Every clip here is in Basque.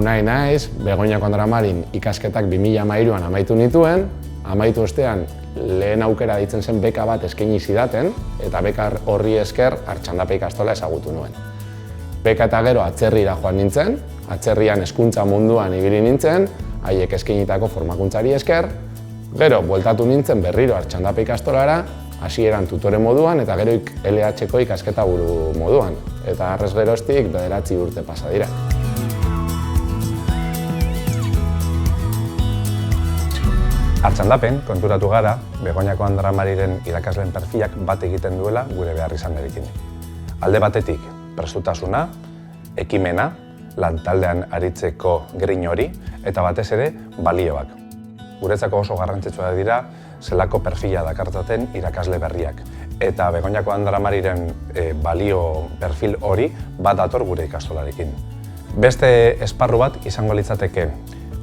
Unai naiz, Begoñako Andra-Marin ikasketak 2013an amaitu nituen, amaitu ostean lehen aukera deitzen zen beka bat eskaini zidaten, eta beka horri esker Artxandapa ikastola ezagutu nuen. Beka eta gero atzerrira joan nintzen, atzerrian hezkuntza munduan ibili nintzen, haiek eskainitako formakuntzari esker, gero bueltatu nintzen berriro Artxandapa ikastolara, hasieran tutore moduan eta gero LH-ko ikasketa buru moduan. Eta arrez geroztik 9 urte pasa dira. Artxandapen konturatu gara, Begoñako Andra-Mariren irakasleen perfilak bat egiten duela gure behar izanarekin. Alde batetik, prestutasuna, ekimena, lantaldean aritzeko grin hori, eta batez ere, balioak. Guretzako oso garrantzitsua dira, zelako perfila dakartzaten irakasle berriak. Eta Begoñako Andra-Mariren balio perfil hori bat dator gure ikastolarekin. Beste esparru bat izango litzateke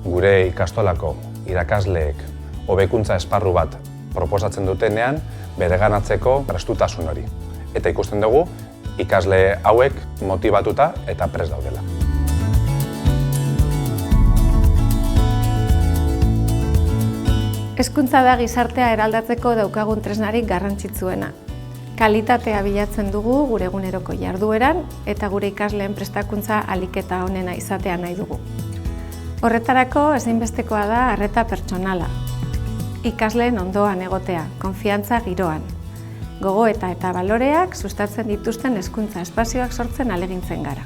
gure ikastolako irakasleek hobekuntza esparru bat proposatzen dutenean bereganatzeko prestutasun hori. Eta ikusten dugu ikasle hauek motibatuta eta prest daudela. Hezkuntza da gizartea eraldatzeko daukagun tresnarik garrantzitsuena. Kalitatea bilatzen dugu gure eguneroko jardueran eta gure ikasleen prestakuntza ahalik eta onena izatea nahi dugu. Horretarako ezinbestekoa da arreta pertsonala. Ikasleen ondoan egotea, konfiantza giroan. Gogoeta eta baloreak sustatzen dituzten hezkuntza espazioak sortzen ahalegintzen gara.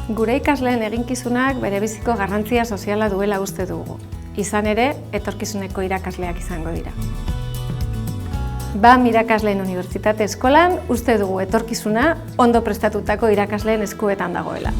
Gure ikasleen eginkizunak berebiziko garrantzia soziala duela uste dugu. Izan ere, etorkizuneko irakasleak izango dira. BAM Irakasleen Unibertsitate Eskolan uste dugu etorkizuna ondo prestatutako irakasleen eskuetan dagoela.